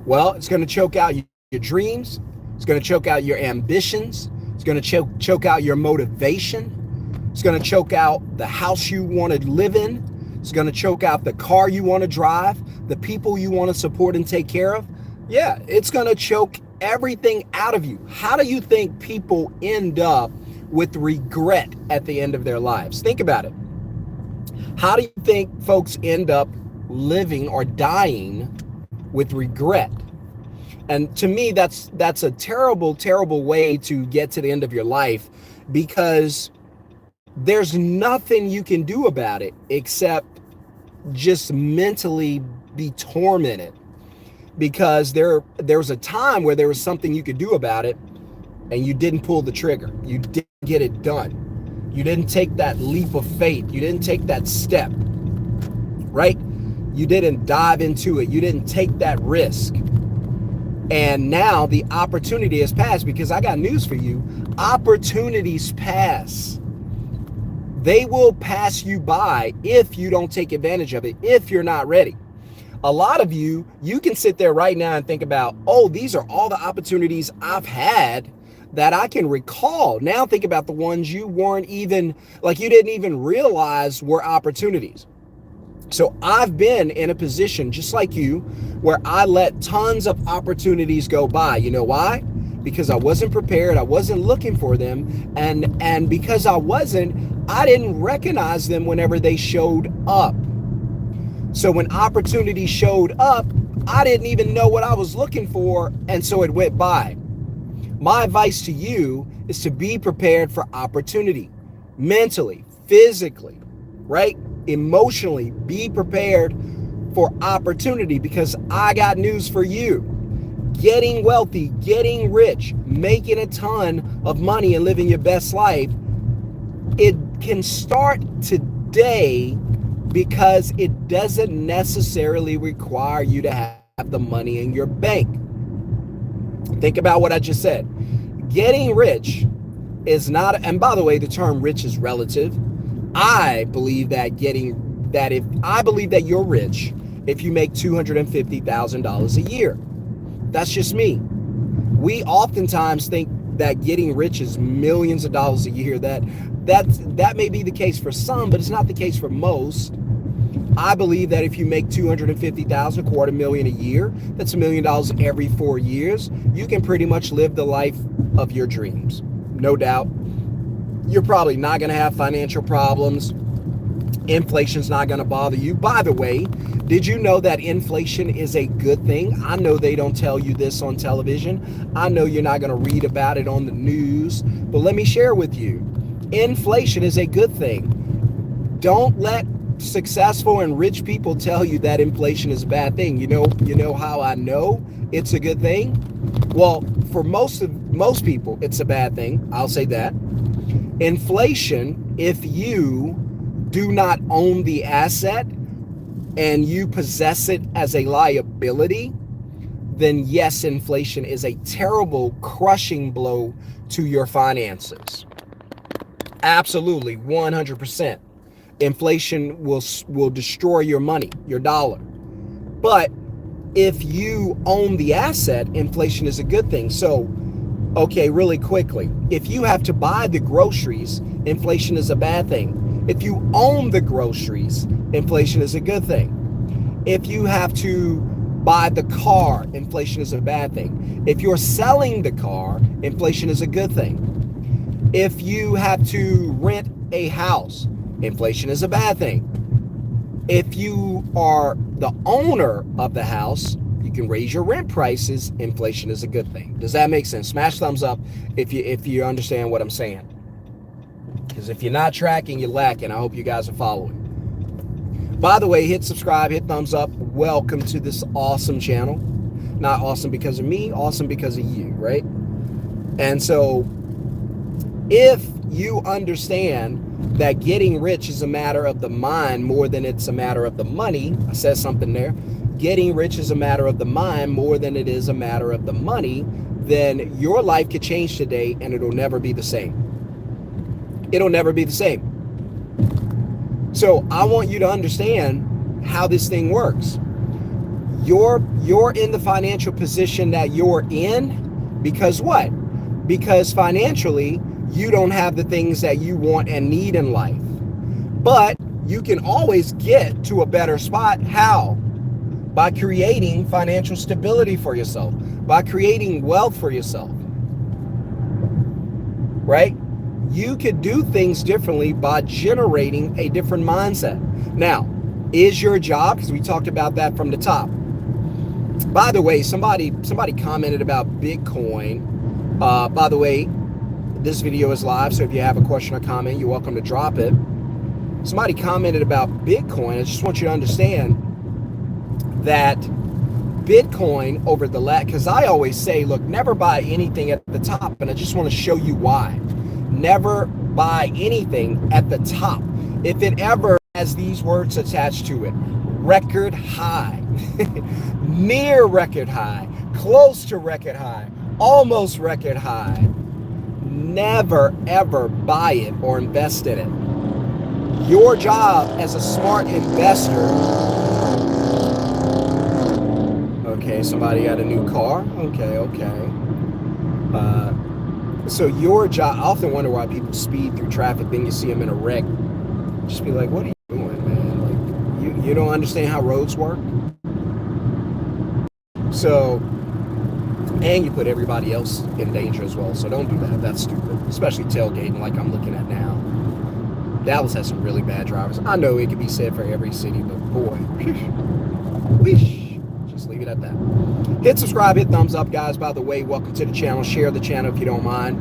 Well, it's going to choke out your dreams. It's going to choke out your ambitions. It's going to choke out your motivation. It's going to choke out the house you want to live in. It's going to choke out the car you want to drive, the people you want to support and take care of. Yeah, it's going to choke everything out of you. How do you think people end up with regret at the end of their lives? Think about it. How do you think folks end up living or dying with regret? And to me, that's a terrible, terrible way to get to the end of your life, because there's nothing you can do about it except just mentally be tormented, because there was a time where there was something you could do about it and you didn't pull the trigger. You didn't get it done. You didn't take that leap of faith. You didn't take that step, right? You didn't dive into it. You didn't take that risk. And now the opportunity has passed, because I got news for you. Opportunities pass. They will pass you by if you don't take advantage of it, if you're not ready. A lot of you can sit there right now and think about, oh, these are all the opportunities I've had that I can recall. Now think about the ones you weren't even, like you didn't even realize were opportunities. So I've been in a position just like you where I let tons of opportunities go by. You know why? Because I wasn't prepared. I wasn't looking for them. And because I didn't recognize them whenever they showed up. So when opportunity showed up, I didn't even know what I was looking for. And so it went by. My advice to you is to be prepared for opportunity, mentally, physically, right? Emotionally, be prepared for opportunity, because I got news for you. Getting wealthy, getting rich, making a ton of money and living your best life, it can start today, because it doesn't necessarily require you to have the money in your bank. Think about what I just said. Getting rich is not, and by the way, the term rich is relative. I believe that you're rich if you make $250,000 a year. That's just me. We oftentimes think that getting rich is millions of dollars a year. That may be the case for some, but it's not the case for most. I believe that if you make $250,000, $250,000 a year, that's $1 million every 4 years. You can pretty much live the life of your dreams, no doubt. You're probably not going to have financial problems. Inflation's not going to bother you. By the way, did you know that inflation is a good thing? I know they don't tell you this on television. I know you're not going to read about it on the news, but let me share with you. Inflation is a good thing. Don't let successful and rich people tell you that inflation is a bad thing. You know how I know it's a good thing? Well, for most people, it's a bad thing. I'll say that. Inflation, if you do not own the asset and you possess it as a liability, then yes, inflation is a terrible crushing blow to your finances. Absolutely, 100%. Inflation will destroy your money, your dollar. But if you own the asset, inflation is a good thing. So, okay, really quickly, if you have to buy the groceries, inflation is a bad thing. If you own the groceries, inflation is a good thing. If you have to buy the car, inflation is a bad thing. If you're selling the car, inflation is a good thing. If you have to rent a house, inflation is a bad thing. If you are the owner of the house, you can raise your rent prices. Inflation is a good thing. Does that make sense? Smash thumbs up if you understand what I'm saying. Because if you're not tracking, you're lacking. I hope you guys are following. By the way, hit subscribe, hit thumbs up. Welcome to this awesome channel. Not awesome because of me, awesome because of you, right? And so if you understand that getting rich is a matter of the mind more than it's a matter of the money, I said something there. Getting rich is a matter of the mind more than it is a matter of the money, then your life could change today and it'll never be the same. It'll never be the same. So I want you to understand how this thing works. You're in the financial position that you're in because what? Because financially, you don't have the things that you want and need in life. But you can always get to a better spot. How? By creating financial stability for yourself, by creating wealth for yourself, right? You could do things differently by generating a different mindset. Now, is your job, because we talked about that from the top. By the way, somebody commented about Bitcoin. By the way, this video is live, so if you have a question or comment, you're welcome to drop it. Somebody commented about Bitcoin. I just want you to understand that Bitcoin over the last, because I always say, look, never buy anything at the top, and I just want to show you why. Never buy anything at the top. If it ever has these words attached to it: record high, near record high, close to record high, almost record high, never ever buy it or invest in it. Your job as a smart investor. Okay, somebody got a new car. Okay. So your job, I often wonder why people speed through traffic, then you see them in a wreck. Just be like, what are you doing, man? Like, you don't understand how roads work? So, and you put everybody else in danger as well. So don't do that. That's stupid. Especially tailgating like I'm looking at now. Dallas has some really bad drivers. I know it could be said for every city, but boy, whoosh. Just leave it at that. Hit subscribe, hit thumbs up, guys. By the way, welcome to the channel. Share the channel if you don't mind.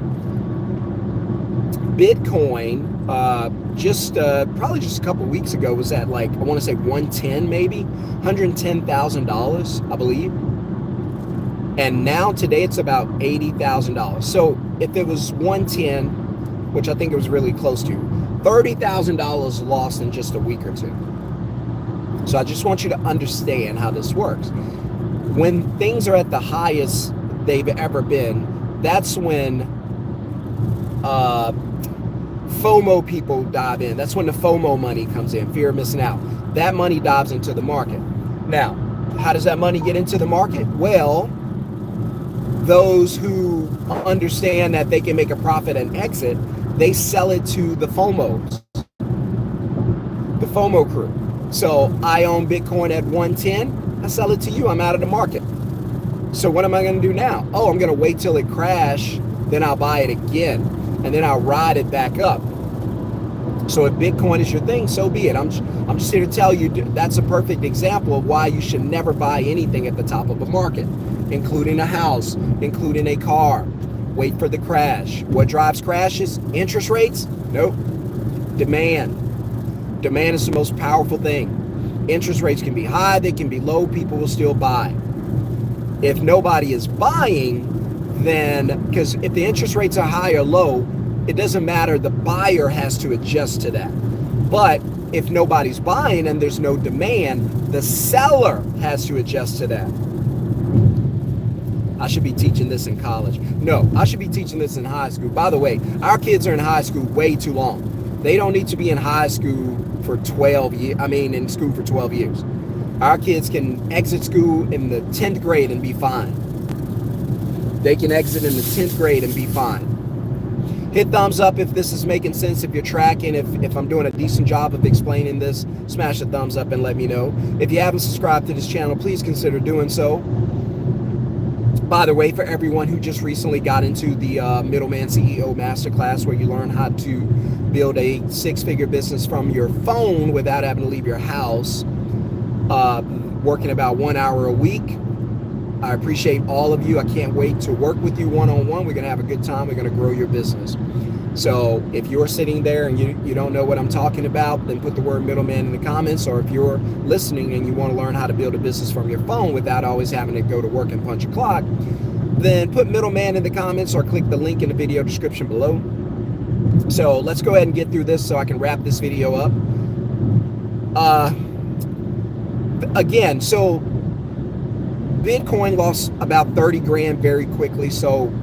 Bitcoin, probably just a couple weeks ago, was at like, I want to say 110 maybe, $110,000, I believe. And now today it's about $80,000. So if it was 110, which I think it was really close to, $30,000 lost in just a week or two. So I just want you to understand how this works. When things are at the highest they've ever been, that's when FOMO people dive in. That's when the FOMO money comes in, fear of missing out. That money dives into the market. Now, how does that money get into the market? Well, those who understand that they can make a profit and exit, they sell it to the FOMOs, the FOMO crew. So I own Bitcoin at 110. I sell it to you. I'm out of the market. So what am I going to do now? Oh, I'm going to wait till it crashes. Then I'll buy it again. And then I'll ride it back up. So if Bitcoin is your thing, so be it. I'm just here to tell you that's a perfect example of why you should never buy anything at the top of a market, including a house, including a car. Wait for the crash. What drives crashes? Interest rates? Nope. Demand. Demand is the most powerful thing. Interest rates can be high, they can be low, people will still buy. If nobody is buying, then, because if the interest rates are high or low, it doesn't matter, the buyer has to adjust to that. But if nobody's buying and there's no demand, the seller has to adjust to that. I should be teaching this in college. No, I should be teaching this in high school. By the way, our kids are in high school way too long. They don't need to be in high school for 12 years. In school for 12 years. Our kids can exit school in the 10th grade and be fine. They can exit in the 10th grade and be fine. Hit thumbs up if this is making sense, if you're tracking, if I'm doing a decent job of explaining this. Smash the thumbs up and let me know. If you haven't subscribed to this channel, please consider doing so. By the way, for everyone who just recently got into the Middleman CEO Masterclass, where you learn how to build a six-figure business from your phone without having to leave your house, working about 1 hour a week. I appreciate all of you. I can't wait to work with you one-on-one. We're going to have a good time. We're going to grow your business. So if you're sitting there and you don't know what I'm talking about, then put the word middleman in the comments. Or if you're listening and you want to learn how to build a business from your phone without always having to go to work and punch a clock, then put middleman in the comments or click the link in the video description below. So let's go ahead and get through this so I can wrap this video up. Again, so Bitcoin lost about 30 grand very quickly. So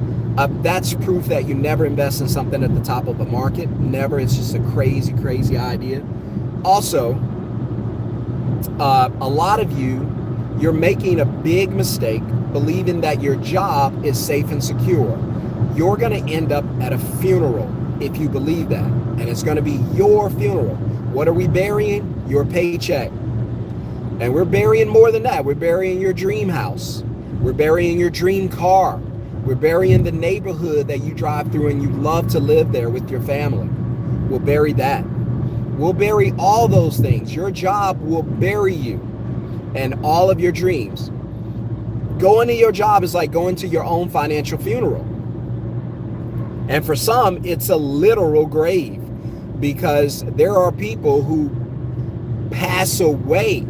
that's proof that you never invest in something at the top of a market. Never. It's just a crazy, crazy idea. Also, a lot of you You're making a big mistake believing that your job is safe and secure. You're going to end up at a funeral if you believe that. And it's going to be your funeral. What are we burying? Your paycheck. And we're burying more than that. We're burying your dream house. We're burying your dream car. We're burying the neighborhood that you drive through and you love to live there with your family. We'll bury that. We'll bury all those things. Your job will bury you and all of your dreams. Going to your job is like going to your own financial funeral. And for some, it's a literal grave, because there are people who pass away,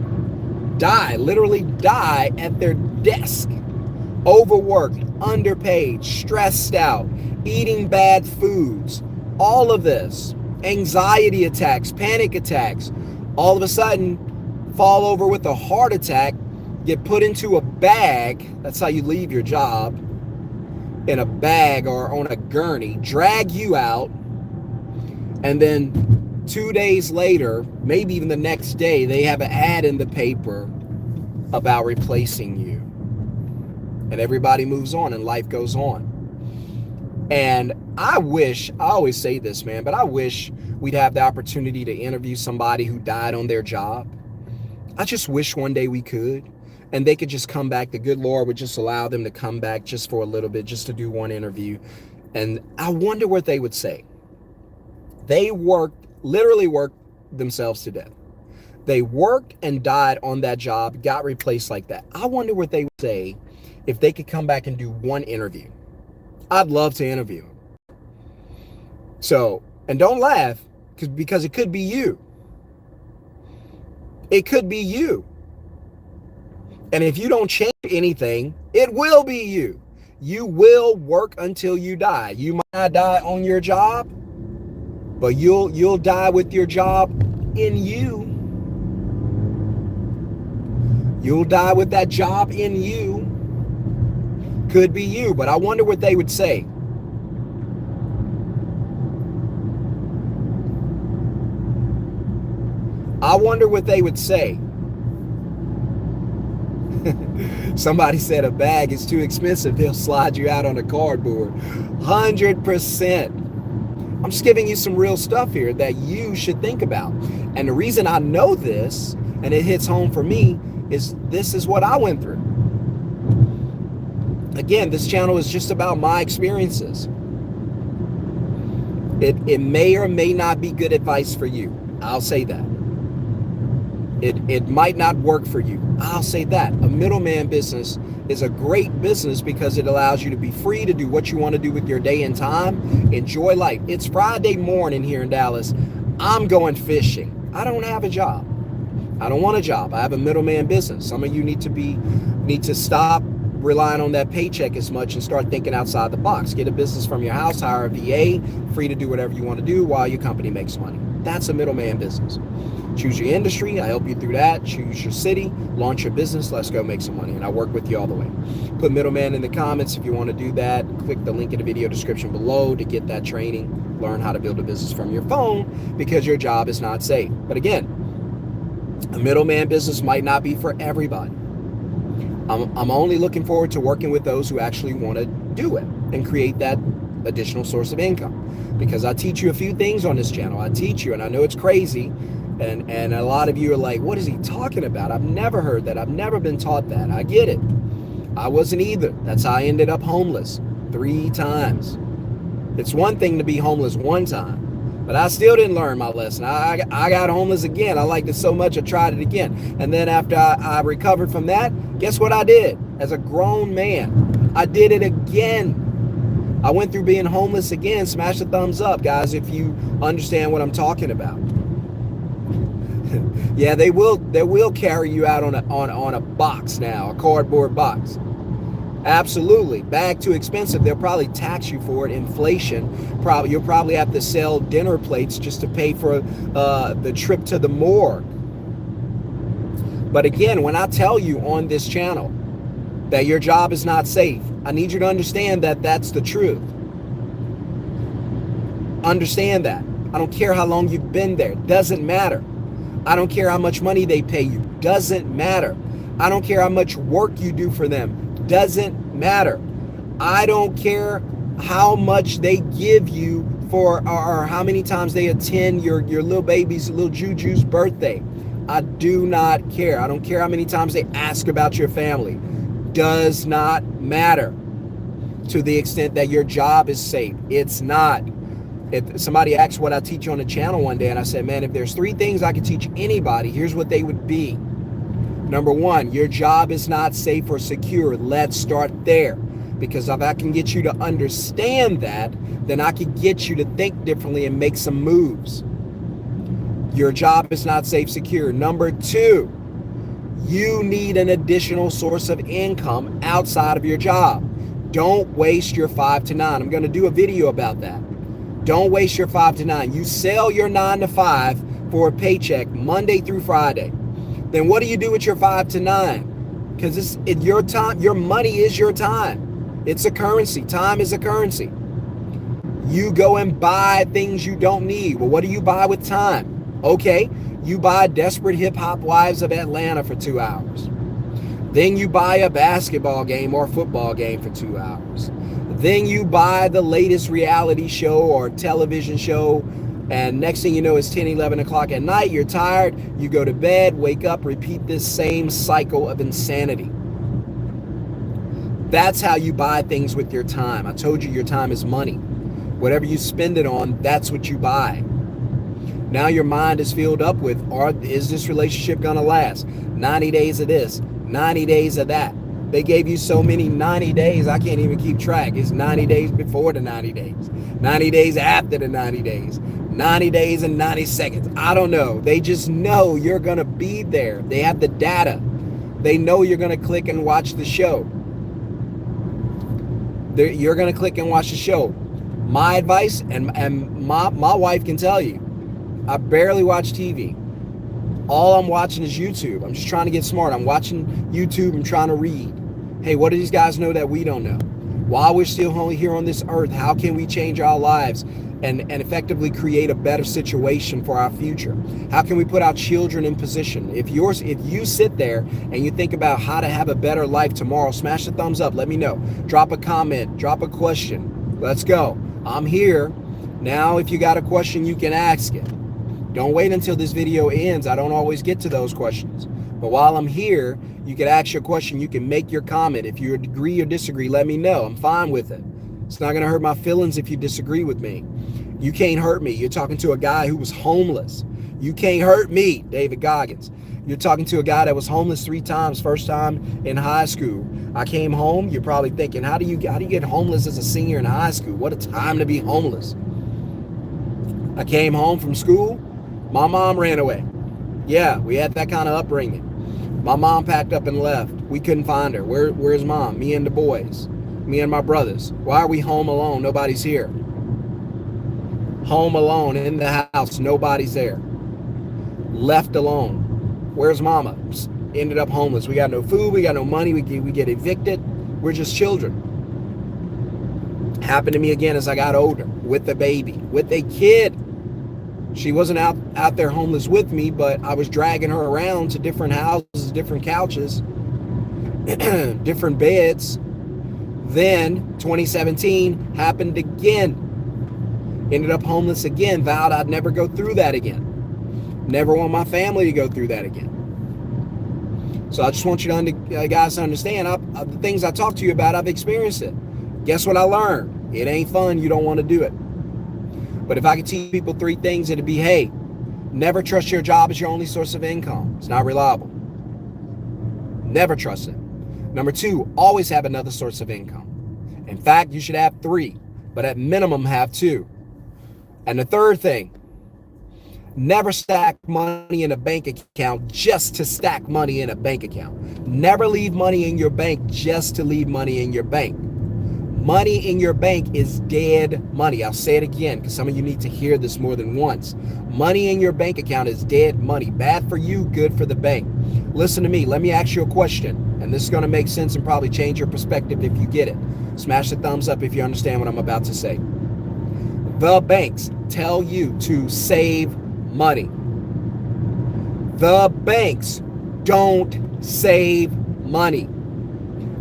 literally die at their desk, overworked, underpaid, stressed out, eating bad foods, all of this, anxiety attacks, panic attacks, all of a sudden fall over with a heart attack, get put into a bag, that's how you leave your job, in a bag or on a gurney, drag you out, and then 2 days later, maybe even the next day, they have an ad in the paper about replacing you. And everybody moves on and life goes on. And I always say this, man, but I wish we'd have the opportunity to interview somebody who died on their job. I just wish one day we could. And they could just come back. The good Lord would just allow them to come back just for a little bit, just to do one interview. And I wonder what they would say. They literally worked themselves to death. They worked and died on that job, got replaced like that. I wonder what they would say if they could come back and do one interview. I'd love to interview them. So, and don't laugh, because it could be you. It could be you. And if you don't change anything, it will be you. You will work until you die. You might not die on your job, but you'll die with your job in you. You'll die with that job in you. Could be you, but I wonder what they would say. I wonder what they would say. Somebody said a bag is too expensive. They'll slide you out on a cardboard. 100%. I'm just giving you some real stuff here that you should think about. And the reason I know this, and it hits home for me, is this is what I went through. Again, this channel is just about my experiences. It may or may not be good advice for you. I'll say that. It might not work for you. I'll say that. A middleman business is a great business because it allows you to be free to do what you want to do with your day and time. Enjoy life. It's Friday morning here in Dallas. I'm going fishing. I don't have a job. I don't want a job. I have a middleman business. Some of you need to stop relying on that paycheck as much and start thinking outside the box. Get a business from your house, hire a VA, free to do whatever you want to do while your company makes money. That's a middleman business. Choose your industry. I help you through that. Choose your city. Launch your business. Let's go make some money. And I work with you all the way. Put middleman in the comments if you want to do that. Click the link in the video description below to get that training. Learn how to build a business from your phone because your job is not safe. But again, a middleman business might not be for everybody. I'm only looking forward to working with those who actually want to do it and create that additional source of income. Because I teach you a few things on this channel. I teach you, and I know it's crazy. And a lot of you are like, what is he talking about? I've never heard that. I've never been taught that. I get it. I wasn't either. That's how I ended up homeless 3 times. It's one thing to be homeless one time, but I still didn't learn my lesson. I got homeless again. I liked it so much I tried it again. And then after I recovered from that, guess what I did? As a grown man, I did it again. I went through being homeless again. Smash the thumbs up, guys, if you understand what I'm talking about. Yeah, they will carry you out on a box now, a cardboard box. Absolutely. Bag too expensive. They'll probably tax you for it. Inflation. You'll probably have to sell dinner plates just to pay for the trip to the morgue. But again, when I tell you on this channel that your job is not safe, I need you to understand that that's the truth. Understand that. I don't care how long you've been there. Doesn't matter. I don't care how much money they pay you. Doesn't matter. I don't care how much work you do for them. Doesn't matter. I don't care how much they give you for, or how many times they attend your little baby's, little Juju's birthday. I do not care. I don't care how many times they ask about your family. Does not matter to the extent that your job is safe. It's not. If somebody asked what I teach on the channel one day, and I said, man, if there's 3 things I could teach anybody, here's what they would be. Number 1, your job is not safe or secure. Let's start there. Because if I can get you to understand that, then I can get you to think differently and make some moves. Your job is not safe, secure. Number 2, you need an additional source of income outside of your job. Don't waste your 5 to 9. I'm going to do a video about that. Don't waste your 5 to 9. You sell your 9 to 5 for a paycheck Monday through Friday. Then what do you do with your 5 to 9? Because it's your time. Your money is your time. It's a currency. Time is a currency. You go and buy things you don't need. Well, what do you buy with time? Okay, you buy Desperate Hip Hop Wives of Atlanta for 2 hours. Then you buy a basketball game or football game for 2 hours. Then you buy the latest reality show or television show, and next thing you know, it's 10, 11 o'clock at night. You're tired. You go to bed, wake up, repeat this same cycle of insanity. That's how you buy things with your time. I told you your time is money. Whatever you spend it on, that's what you buy. Now your mind is filled up with, is this relationship gonna last? 90 days of this, 90 days of that. They gave you so many 90 days, I can't even keep track. It's 90 days before the 90 days, 90 days after the 90 days, 90 days and 90 seconds. I don't know. They just know you're gonna be there. They have the data. They know you're gonna click and watch the show. You're gonna click and watch the show. My advice, and my wife can tell you, I barely watch TV. All I'm watching is YouTube. I'm just trying to get smart. I'm watching YouTube. I'm trying to read. Hey, what do these guys know that we don't know? While we're still here on this earth, how can we change our lives and effectively create a better situation for our future? How can we put our children in position? If you sit there and you think about how to have a better life tomorrow, smash the thumbs up. Let me know. Drop a comment. Drop a question. Let's go. I'm here. Now, if you got a question, you can ask it. Don't wait until this video ends. I don't always get to those questions. But while I'm here, you can ask your question. You can make your comment. If you agree or disagree, let me know. I'm fine with it. It's not going to hurt my feelings if you disagree with me. You can't hurt me. You're talking to a guy who was homeless. You can't hurt me, David Goggins. You're talking to a guy that was homeless 3 times, first time in high school. I came home. You're probably thinking, how do you get homeless as a senior in high school? What a time to be homeless. I came home from school. My mom ran away. Yeah, we had that kind of upbringing. My mom packed up and left. We couldn't find her. Where's mom? Me and the boys. Me and my brothers. Why are we home alone? Nobody's here. Home alone in the house. Nobody's there. Left alone. Where's mama? Ended up homeless. We got no food. We got no money. We get evicted. We're just children. Happened to me again as I got older. With a baby. With a kid. She wasn't out there homeless with me, but I was dragging her around to different houses, different couches, different beds. Then 2017 happened again. Ended up homeless again. Vowed I'd never go through that again. Never want my family to go through that again. So I just want you guys to understand, the things I talk to you about, I've experienced it. Guess what I learned? It ain't fun. You don't want to do it. But if I could teach people 3 things, it'd be, hey, never trust your job as your only source of income. It's not reliable. Never trust it. Number 2, always have another source of income. In fact, you should have 3, but at minimum have 2. And the 3rd thing, never stack money in a bank account just to stack money in a bank account. Never leave money in your bank just to leave money in your bank. Money in your bank is dead money. I'll say it again because some of you need to hear this more than once. Money in your bank account is dead money. Bad for you, good for the bank. Listen to me. Let me ask you a question. And this is going to make sense and probably change your perspective if you get it. Smash the thumbs up if you understand what I'm about to say. The banks tell you to save money. The banks don't save money.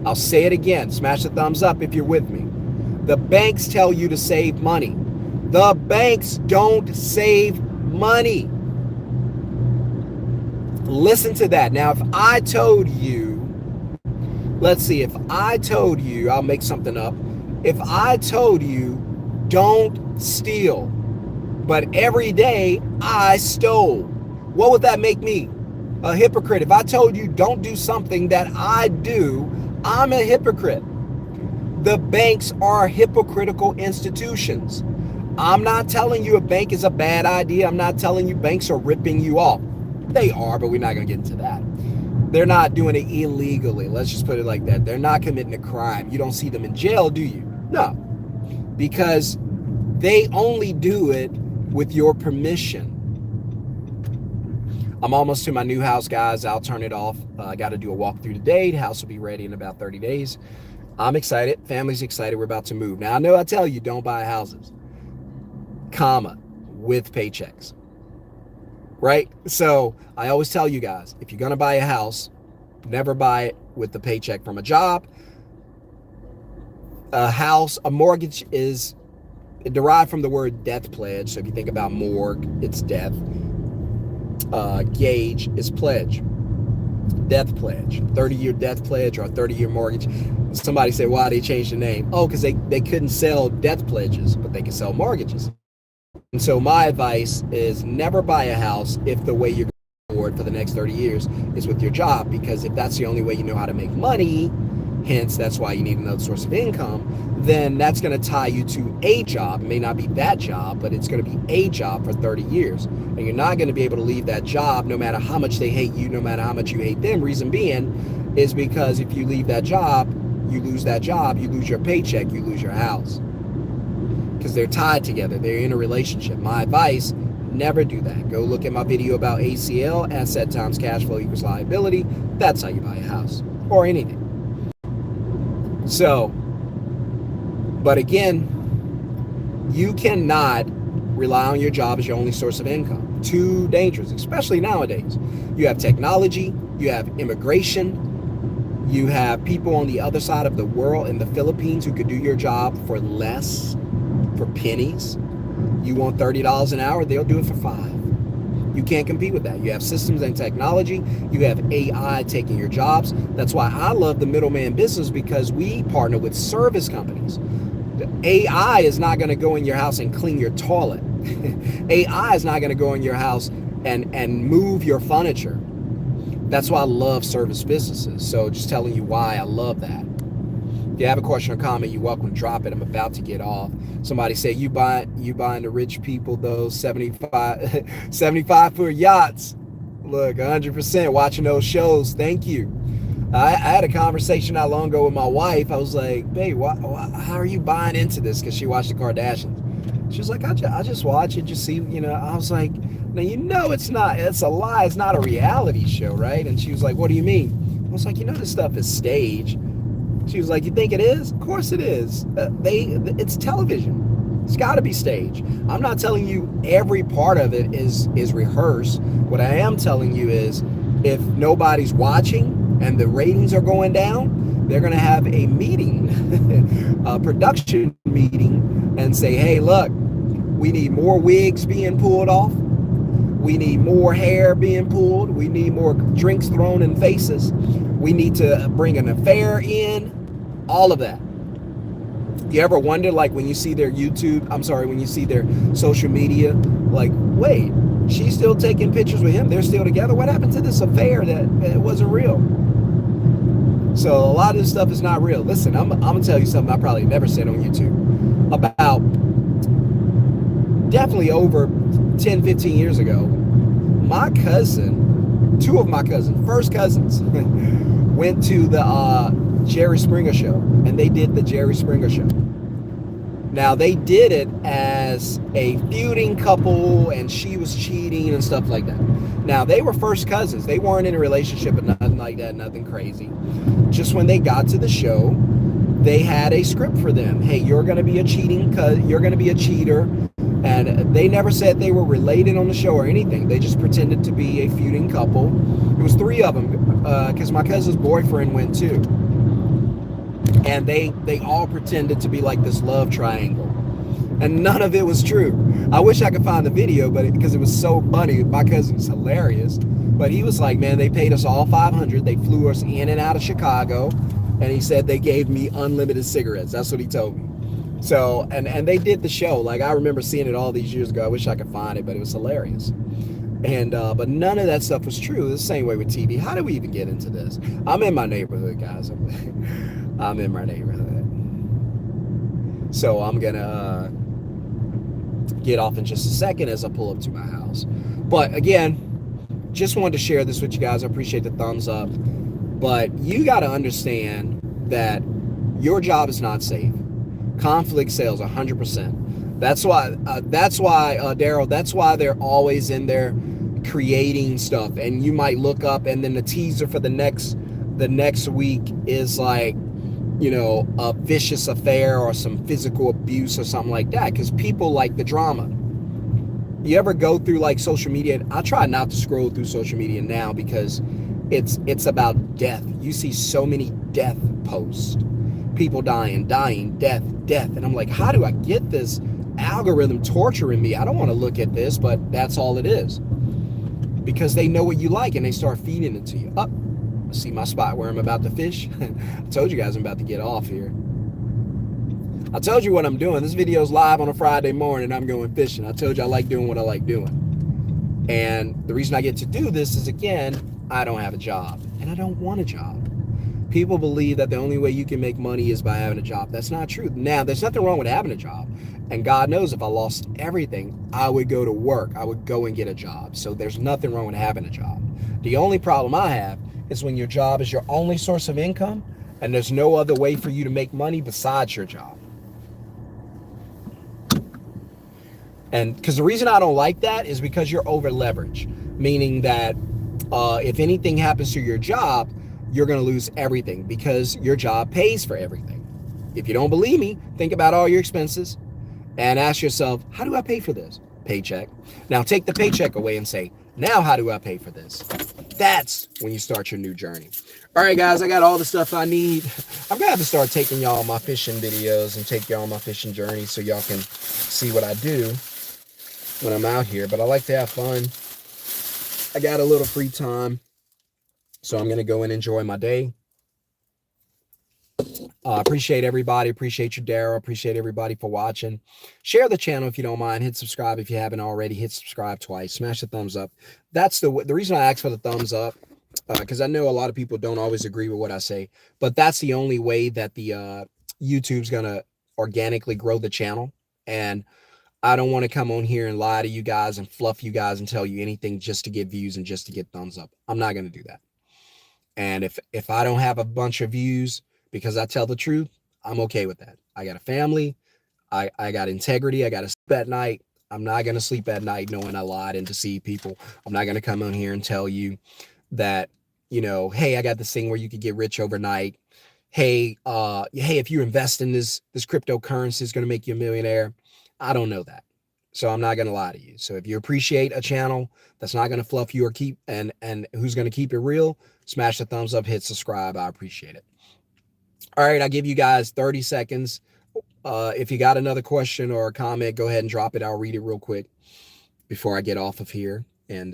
I'll say it again. Smash the thumbs up if you're with me. The banks tell you to save money. The banks don't save money. Listen to that. Now, if I told you, let's see, if I told you, I'll make something up. If I told you, don't steal, but every day I stole, what would that make me? A hypocrite. If I told you don't do something that I do, I'm a hypocrite. The banks are hypocritical institutions. I'm not telling you a bank is a bad idea. I'm not telling you banks are ripping you off. They are, but we're not going to get into that. They're not doing it illegally. Let's just put it like that. They're not committing a crime. You don't see them in jail, do you? No, because they only do it with your permission. I'm almost to my new house, guys. I'll turn it off. I got to do a walkthrough today. The house will be ready in about 30 days. I'm excited. Family's excited. We're about to move. Now, I know I tell you, don't buy houses, comma, with paychecks, right? So I always tell you guys, if you're going to buy a house, never buy it with the paycheck from a job. A house, a mortgage is derived from the word death pledge. So if you think about morgue, it's death. Gauge is pledge. Death pledge, 30-year death pledge or a 30-year mortgage. Somebody said, why they changed the name? Oh, because they couldn't sell death pledges, but they can sell mortgages. And so my advice is never buy a house if the way you're going forward for the next 30 years is with your job, because if that's the only way you know how to make money, hence that's why you need another source of income, then that's going to tie you to a job. It may not be that job, but it's going to be a job for 30 years. And you're not going to be able to leave that job no matter how much they hate you, no matter how much you hate them. Reason being is because if you leave that job, you lose that job, you lose your paycheck, you lose your house. Because they're tied together. They're in a relationship. My advice, never do that. Go look at my video about ACL, asset times cash flow equals liability. That's how you buy a house or anything. So, but again, you cannot rely on your job as your only source of income. Too dangerous, especially nowadays. You have technology, you have immigration, you have people on the other side of the world in the Philippines who could do your job for less, for pennies. You want $30 an hour, they'll do it for $5. You can't compete with that. You have systems and technology. You have AI taking your jobs. That's why I love the Middleman Business, because we partner with service companies. The AI is not going to go in your house and clean your toilet. AI is not going to go in your house and move your furniture. That's why I love service businesses. So just telling you why I love that. If you have a question or comment, you're welcome to drop it. I'm about to get off. Somebody say you buying the rich people those 75 foot yachts. Look, 100% watching those shows. Thank you. I had a conversation not long ago with my wife. I was like, babe, how are you buying into this? Because she watched the Kardashians. She was like, I just watch it, just see, I was like, now, it's not, it's a lie. It's not a reality show, right? And she was like, what do you mean? I was like, this stuff is staged. She was like, you think it is? Of course it is. It's television. It's got to be staged. I'm not telling you every part of it is rehearsed. What I am telling you is, if nobody's watching and the ratings are going down, they're going to have a meeting, a production meeting, and say, hey, look, we need more wigs being pulled off. We need more hair being pulled. We need more drinks thrown in faces. We need to bring an affair in. All of that. You ever wonder, like, when you see their when you see their social media, like, wait, she's still taking pictures with him. They're still together. What happened to this affair that it wasn't real? So a lot of this stuff is not real. Listen, I'm going to tell you something I probably never said on YouTube. About definitely over 10, 15 years ago, two of my cousins, first cousins, went to the Jerry Springer show, and they did the Jerry Springer show. Now, they did it as a feuding couple, and she was cheating and stuff like that. Now, they were first cousins. They weren't in a relationship or nothing like that, nothing crazy. Just when they got to the show, they had a script for them. Hey, you're going to be a cheater. And they never said they were related on the show or anything. They just pretended to be a feuding couple. It was three of them. because my cousin's boyfriend went too, and they all pretended to be like this love triangle, and none of it was true. I wish I could find the video, but because it was so funny, my cousin was hilarious. But he was like, man, they paid us all 500. They flew us in and out of Chicago, and he said they gave me unlimited cigarettes. That's what he told me. So, and they did the show. Like, I remember seeing it all these years ago. I wish I could find it, but it was hilarious. And but none of that stuff was true. The same way with TV. How did we even get into this? I'm in my neighborhood, guys. I'm in my neighborhood. So I'm gonna get off in just a second as I pull up to my house. But again, just wanted to share this with you guys. I appreciate the thumbs up. But you got to understand that your job is not safe. Conflict sells 100%. That's why, Daryl, that's why they're always in there creating stuff. And you might look up, and then the teaser for the next week is like, you know, a vicious affair or some physical abuse or something like that, because people like the drama. You ever go through like social media? I try not to scroll through social media now because it's about death. You see so many death posts, people dying, death. And I'm like, how do I get this algorithm torturing me? I don't want to look at this, but that's all it is. Because they know what you like and they start feeding it to you. Up, see my spot where I'm about to fish? I told you guys I'm about to get off here. I told you what I'm doing. This video is live on a Friday morning. I'm going fishing. I told you I like doing what I like doing. And the reason I get to do this is, again, I don't have a job and I don't want a job. People believe that the only way you can make money is by having a job. That's not true. Now, there's nothing wrong with having a job. And God knows if I lost everything, I would go to work. I would go and get a job. So there's nothing wrong with having a job. The only problem I have is when your job is your only source of income and there's no other way for you to make money besides your job. And because the reason I don't like that is because you're over leveraged, meaning that if anything happens to your job, you're going to lose everything because your job pays for everything. If you don't believe me, think about all your expenses and ask yourself, how do I pay for this? Paycheck. Now take the paycheck away and say, now how do I pay for this? That's when you start your new journey. All right, guys, I got all the stuff I need. I'm going to have to start taking y'all my fishing videos and take y'all on my fishing journey so y'all can see what I do when I'm out here. But I like to have fun. I got a little free time, so I'm going to go and enjoy my day. Appreciate everybody. Appreciate you, Daryl. Appreciate everybody for watching. Share the channel if you don't mind. Hit subscribe if you haven't already. Hit subscribe twice. Smash the thumbs up. That's the reason I ask for the thumbs up, because I know a lot of people don't always agree with what I say, but that's the only way that the YouTube's going to organically grow the channel. And I don't want to come on here and lie to you guys and fluff you guys and tell you anything just to get views and just to get thumbs up. I'm not going to do that. And if I don't have a bunch of views because I tell the truth, I'm okay with that. I got a family. I got integrity. I got to sleep at night. I'm not going to sleep at night knowing I lied and deceived people. I'm not going to come on here and tell you that, you know, hey, I got this thing where you could get rich overnight. Hey, if you invest in this cryptocurrency, it's going to make you a millionaire. I don't know that. So I'm not going to lie to you. So if you appreciate a channel that's not going to fluff you or keep, and who's going to keep it real, smash the thumbs up, hit subscribe. I appreciate it. All right. I'll give you guys 30 seconds. If you got another question or a comment, go ahead and drop it. I'll read it real quick before I get off of here and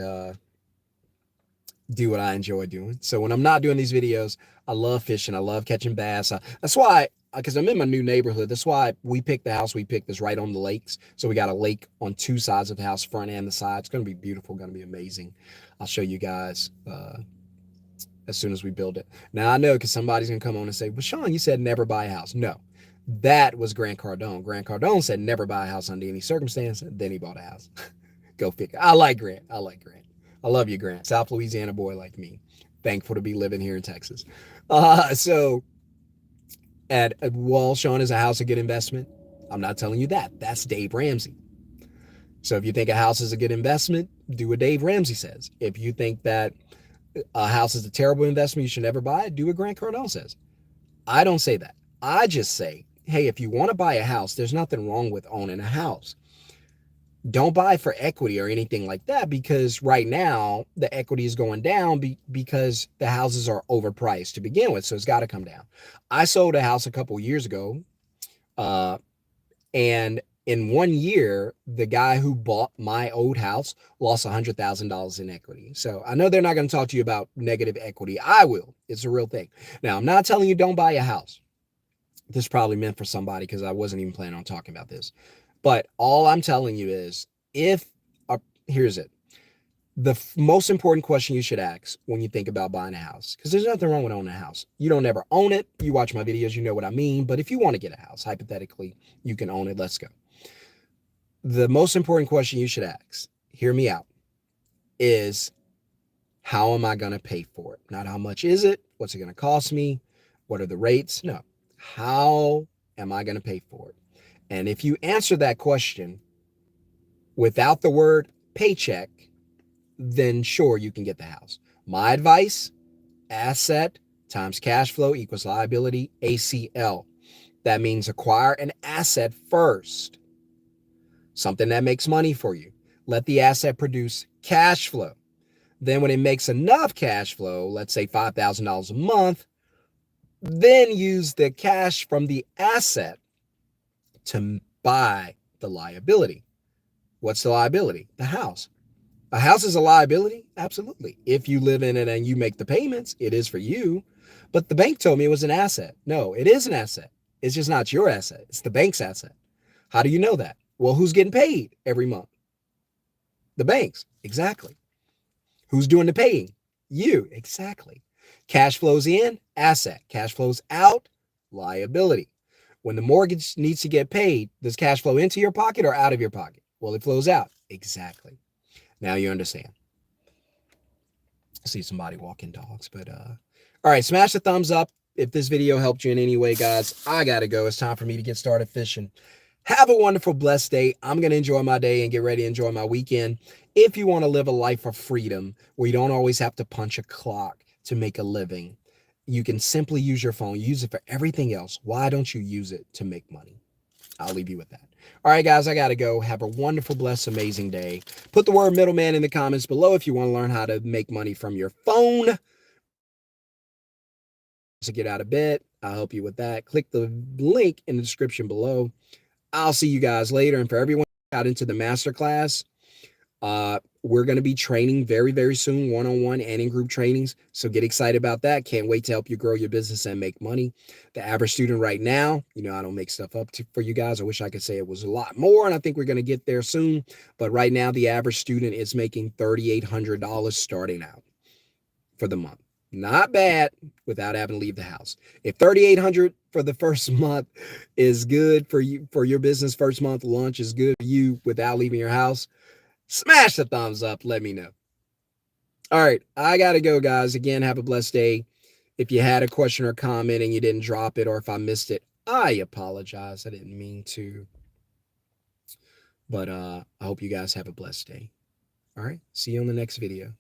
do what I enjoy doing. So when I'm not doing these videos, I love fishing. I love catching bass. That's why, because I'm in my new neighborhood. That's why we picked the house we picked is right on the lakes. So we got a lake on two sides of the house, front and the side. It's going to be beautiful. Going to be amazing. I'll show you guys as soon as we build it. Now I know because somebody's going to come on and say, well, Shon, you said never buy a house. No, that was Grant Cardone. Grant Cardone said never buy a house under any circumstance. Then he bought a house. Go figure. I like Grant. I love you, Grant. South Louisiana boy like me. Thankful to be living here in Texas. So well, Shon, is a house a good investment? I'm not telling you that. That's Dave Ramsey. So if you think a house is a good investment, do what Dave Ramsey says. If you think that a house is a terrible investment, you should never buy it, do what Grant Cardone says. I don't say that. I just say, hey, if you want to buy a house, there's nothing wrong with owning a house. Don't buy for equity or anything like that, because right now the equity is going down because the houses are overpriced to begin with. So it's got to come down. I sold a house a couple years ago, uh, and in 1 year, the guy who bought my old house lost $100,000 in equity. So I know they're not going to talk to you about negative equity. I will. It's a real thing. Now, I'm not telling you don't buy a house. This is probably meant for somebody because I wasn't even planning on talking about this. But all I'm telling you is, if, here's it, the most important question you should ask when you think about buying a house, because there's nothing wrong with owning a house. You don't ever own it. You watch my videos, you know what I mean. But if you want to get a house, hypothetically, you can own it. Let's go. The most important question you should ask, hear me out, is how am I going to pay for it? Not how much is it? What's it going to cost me? What are the rates? No. How am I going to pay for it? And if you answer that question without the word paycheck, then sure, you can get the house. My advice, asset times cash flow equals liability, ACL. That means acquire an asset first, something that makes money for you. Let the asset produce cash flow. Then when it makes enough cash flow, let's say $5,000 a month, then use the cash from the asset to buy the liability. What's the liability? The house. A house is a liability? Absolutely. If you live in it and you make the payments, it is for you. But the bank told me it was an asset. No, it is an asset. It's just not your asset. It's the bank's asset. How do you know that? Well, who's getting paid every month? The banks. Exactly. Who's doing the paying? You. Exactly. Cash flows in, asset. Cash flows out, liability. When the mortgage needs to get paid, does cash flow into your pocket or out of your pocket? Well, it flows out. Exactly. Now you understand. I see somebody walking dogs, but all right, smash the thumbs up if this video helped you in any way, guys. I gotta go. It's time for me to get started fishing. Have a wonderful, blessed day. I'm going to enjoy my day and get ready to enjoy my weekend. If you want to live a life of freedom where you don't always have to punch a clock to make a living, you can simply use your phone. Use it for everything else. Why don't you use it to make money? I'll leave you with that. All right, guys, I got to go. Have a wonderful, blessed, amazing day. Put the word middleman in the comments below if you want to learn how to make money from your phone. To get out of bed, I'll help you with that. Click the link in the description below. I'll see you guys later. And for everyone out into the masterclass, we're going to be training very, very soon, one-on-one and in group trainings. So get excited about that. Can't wait to help you grow your business and make money. The average student right now, I don't make stuff up for you guys. I wish I could say it was a lot more, and I think we're going to get there soon. But right now, the average student is making $3,800 starting out for the month. Not bad without having to leave the house. If $3,800 for the first month is good for you, for your business, first month launch is good for you without leaving your house, smash the thumbs up. Let me know. All right, I got to go, guys. Again, have a blessed day. If you had a question or comment and you didn't drop it, or if I missed it, I apologize. I didn't mean to. But I hope you guys have a blessed day. All right, see you on the next video.